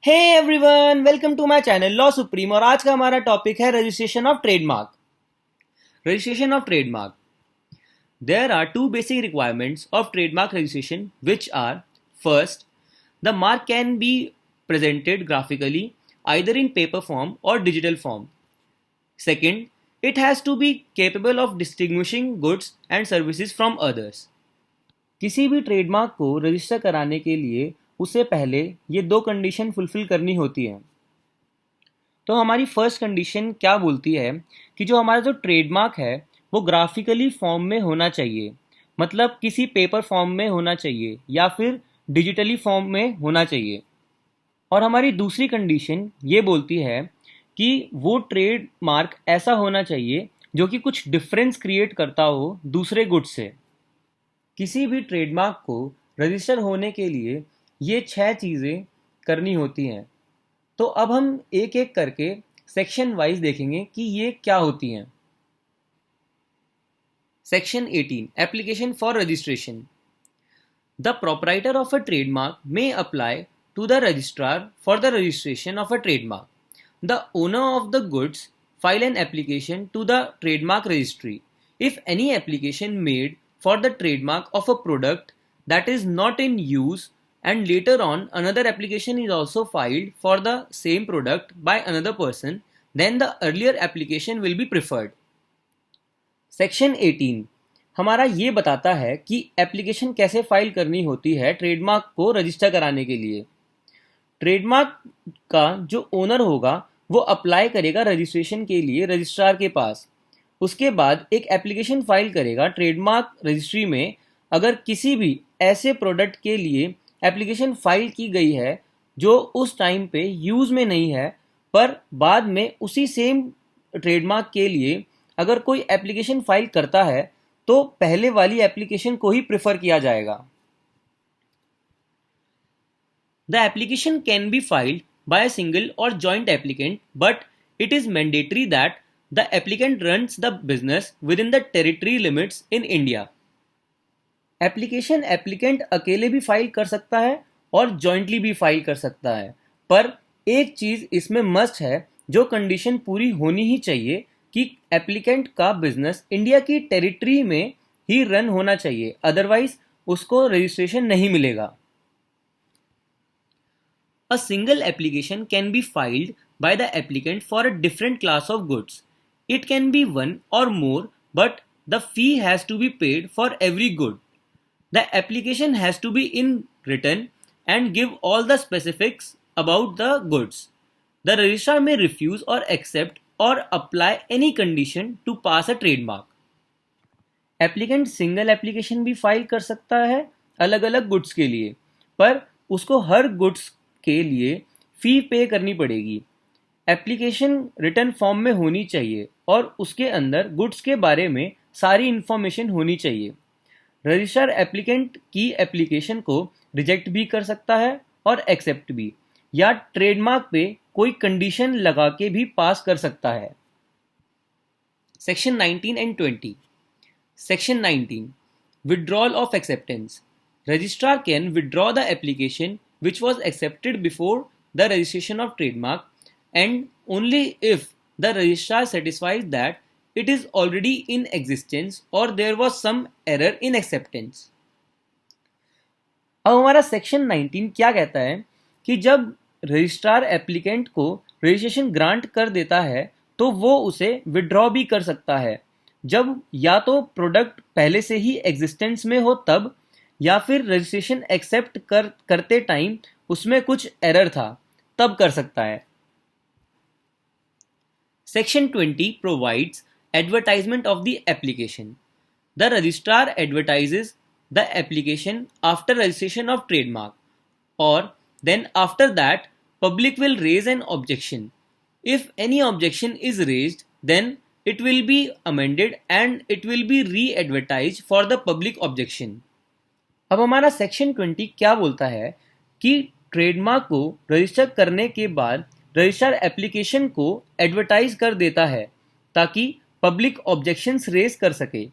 Hey everyone, welcome to my channel law supreme. और आज का हमारा टॉपिक है registration of trademark. Registration of trademark. There are two basic requirements of trademark registration which are first, the mark can be presented graphically either in paper form or digital form. Second, it has to be capable of distinguishing goods and services from others. किसी भी trademark को register कराने के लिए उससे पहले ये दो कंडीशन फुलफिल करनी होती है। तो हमारी फर्स्ट कंडीशन क्या बोलती है कि जो हमारा जो ट्रेडमार्क है वो ग्राफिकली फॉर्म में होना चाहिए, मतलब किसी पेपर फॉर्म में होना चाहिए या फिर डिजिटली फॉर्म में होना चाहिए। और हमारी दूसरी कंडीशन ये बोलती है कि वो ट्रेडमार्क ऐसा होना चाहिए जो कि कुछ डिफरेंस क्रिएट करता हो दूसरे गुड्स से। किसी भी ट्रेडमार्क को रजिस्टर होने के लिए ये 6 चीज़ें करनी होती हैं। तो अब हम एक एक करके सेक्शन वाइज देखेंगे कि ये क्या होती हैं। Section 18, application for registration. The proprietor of a trademark may apply to the registrar for the registration of a trademark. The owner of the goods file an application to the trademark registry. If any application made for the trademark of a product that is not in use and later on another application is also filed for the same product by another person, then the earlier application will be preferred. Section 18 हमारा ये बताता है कि application कैसे file करनी होती है trademark को रजिस्टर कराने के लिए। ट्रेडमार्क का जो ओनर होगा वो अप्लाई करेगा रजिस्ट्रेशन के लिए रजिस्ट्रार के पास। उसके बाद एक एप्लीकेशन फाइल करेगा ट्रेडमार्क रजिस्ट्री में। अगर किसी भी ऐसे प्रोडक्ट के लिए एप्लीकेशन फाइल की गई है जो उस टाइम पे यूज़ में नहीं है, पर बाद में उसी सेम ट्रेडमार्क के लिए अगर कोई एप्लीकेशन फाइल करता है तो पहले वाली एप्लीकेशन को ही प्रेफर किया जाएगा। The application can be filed by a single or joint applicant, but it is mandatory that the applicant runs the business within the territory limits in India. Application applicant अकेले भी file कर सकता है और jointly भी file कर सकता है, पर एक चीज़ इसमें मस्ट है, जो कंडीशन पूरी होनी ही चाहिए कि एप्लीकेंट का बिजनेस इंडिया की टेरिटरी में ही रन होना चाहिए, अदरवाइज उसको रजिस्ट्रेशन नहीं मिलेगा। A single application can be filed by the applicant for a different class of goods. It can be one or more, but the fee has to be paid for every good. The application has to be in written and give all the specifics about the goods. The registrar may refuse or accept or apply any condition to pass a trademark. Applicant single application भी file कर सकता है अलग अलग goods के लिए, पर उसको हर गुड्स के लिए फी पे करनी पड़ेगी। एप्लीकेशन रिटर्न फॉर्म में होनी चाहिए और उसके अंदर गुड्स के बारे में सारी इंफॉर्मेशन होनी चाहिए। रजिस्ट्रार एप्लीकेंट की एप्लीकेशन को रिजेक्ट भी कर सकता है और एक्सेप्ट भी, या ट्रेडमार्क पे कोई कंडीशन लगा के भी पास कर सकता है। Section 19 and 20। Section 19, withdrawal of acceptance. Registrar can withdraw the application which was accepted before the registration of trademark, and only if the registrar satisfies that it is already in existence or there was some error in acceptance. अब हमारा section 19 क्या कहता है कि जब registrar applicant को registration grant कर देता है तो वो उसे विड्रॉ भी कर सकता है, जब या तो प्रोडक्ट पहले से ही एग्जिस्टेंस में हो तब, या फिर रजिस्ट्रेशन एक्सेप्ट करते टाइम उसमें कुछ एरर था, तब कर सकता है। Section 20 provides advertisement of the application. The registrar advertises the application after registration of trademark, और then after that public will raise an objection. If any objection is raised, then it will be amended and it will be readvertise for the public objection. अब हमारा section 20 क्या बोलता है कि trademark को register करने के बाद रजिस्ट्रार एप्लीकेशन को एडवर्टाइज कर देता है ताकि पब्लिक ऑब्जेक्शंस रेज कर सके।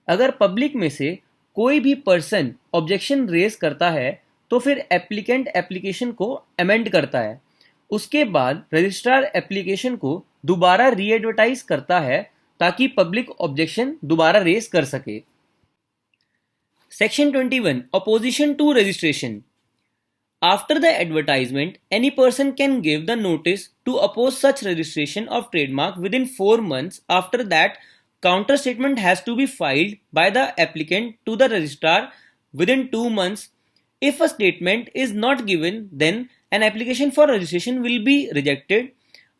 अगर पब्लिक में से कोई भी पर्सन ऑब्जेक्शन रेज करता है तो फिर एप्लीकेंट एप्लीकेशन को अमेंड करता है उसके बाद रजिस्ट्रार एप्लीकेशन को दोबारा री एडवर्टाइज करता है ताकि पब्लिक ऑब्जेक्शन दोबारा रेज कर सके। Section 21 Opposition to registration. After the advertisement, any person can give the notice to oppose such registration of trademark within 4 months. After that, counter statement has to be filed by the applicant to the registrar within 2 months. If a statement is not given, then an application for registration will be rejected.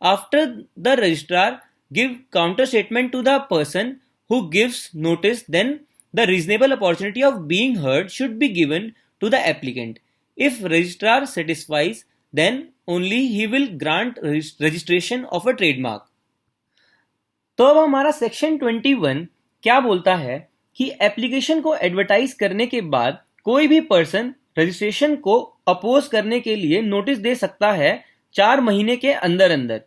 After the registrar give counter statement to the person who gives notice, then the reasonable opportunity of being heard should be given to the applicant. If registrar satisfies, then only he will grant registration of a trademark. तो अब हमारा section 21 क्या बोलता है कि application को advertise करने के बाद कोई भी पर्सन रजिस्ट्रेशन को अपोज करने के लिए नोटिस दे सकता है 4 महीने के अंदर अंदर।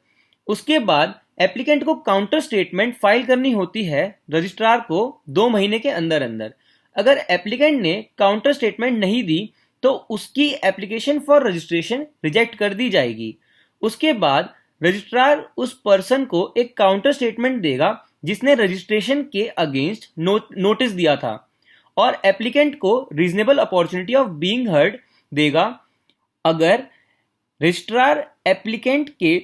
उसके बाद एप्लीकेंट को काउंटर स्टेटमेंट फाइल करनी होती है रजिस्ट्रार को 2 महीने के अंदर अंदर। अगर एप्लीकेंट ने काउंटर स्टेटमेंट नहीं दी तो उसकी एप्लीकेशन फॉर रजिस्ट्रेशन रिजेक्ट कर दी जाएगी। उसके बाद रजिस्ट्रार उस पर्सन को एक काउंटर स्टेटमेंट देगा जिसने रजिस्ट्रेशन के अगेंस्ट नोटिस दिया था और एप्लीकेंट को reasonable opportunity of being heard देगा। अगर रजिस्ट्रार एप्लीकेंट के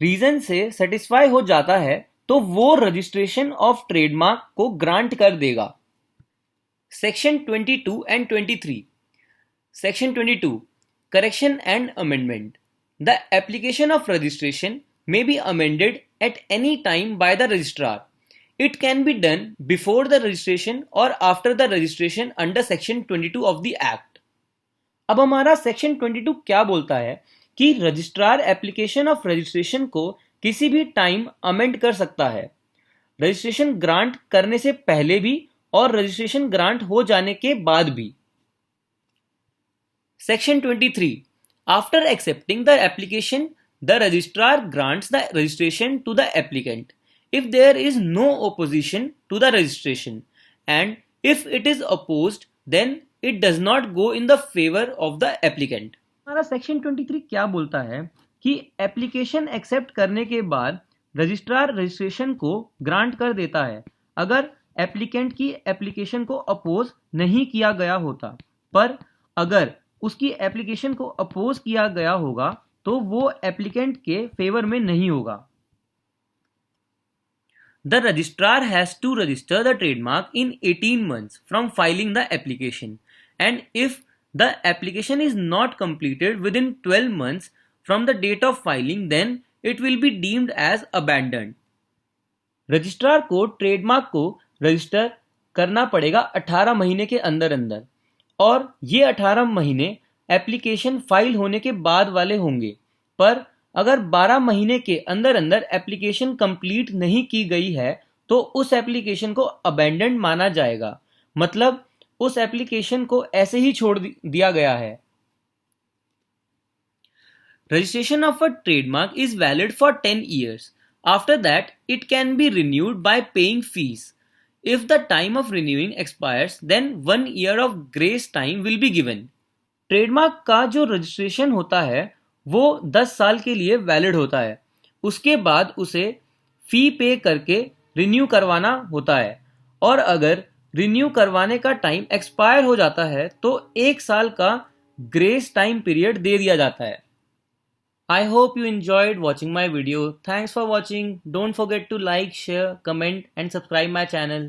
रीजन से सेटिस्फाई हो जाता है तो वो रजिस्ट्रेशन ऑफ ट्रेडमार्क को ग्रांट कर देगा। Section 22 and 23। Section 22 Correction and Amendment. The application of registration may be amended at any time by the registrar. It can be done before the registration or after the registration under Section 22 of the Act. अब हमारा Section 22 क्या बोलता है कि registrar application of registration को किसी भी time amend कर सकता है, रजिस्ट्रेशन ग्रांट करने से पहले भी और रजिस्ट्रेशन ग्रांट हो जाने के बाद भी। Section 23. After accepting the application, the registrar grants the registration to the applicant if there is no opposition to the registration, and if it is opposed, then it does not go in the favor of the applicant. हमारा section 23 क्या बोलता है कि application accept करने के बाद registrar registration को grant कर देता है अगर एप्लीकेंट की एप्लीकेशन को अपोज नहीं किया गया होता, पर अगर उसकी एप्लीकेशन को अपोज किया गया होगा तो वो एप्लीकेंट के फेवर में नहीं होगा। The registrar has to register the trademark in 18 months from filing the application, and if the application is not completed within 12 months from the date of filing, then it will be deemed as abandoned. Registrar को trademark को register करना पड़ेगा 18 महीने के अंदर अंदर, और ये 18 महीने एप्लीकेशन फाइल होने के बाद वाले होंगे। पर अगर 12 महीने के अंदर अंदर एप्लीकेशन कंप्लीट नहीं की गई है तो उस एप्लीकेशन को अबैंडन माना जाएगा, मतलब उस एप्लीकेशन को ऐसे ही छोड़ दिया गया है। Registration of a trademark is valid for 10 years. After that, it can be renewed by paying fees. If the time of renewing expires, then 1 year of grace time will be given. Trademark का जो registration होता है वो 10 साल के लिए valid होता है। उसके बाद उसे फी पे करके रिन्यू करवाना होता है, और अगर रिन्यू करवाने का टाइम एक्सपायर हो जाता है तो 1 साल का ग्रेस टाइम पीरियड दे दिया जाता है। I hope you enjoyed watching my video. Thanks for watching. Don't forget to like, share, comment and subscribe my channel.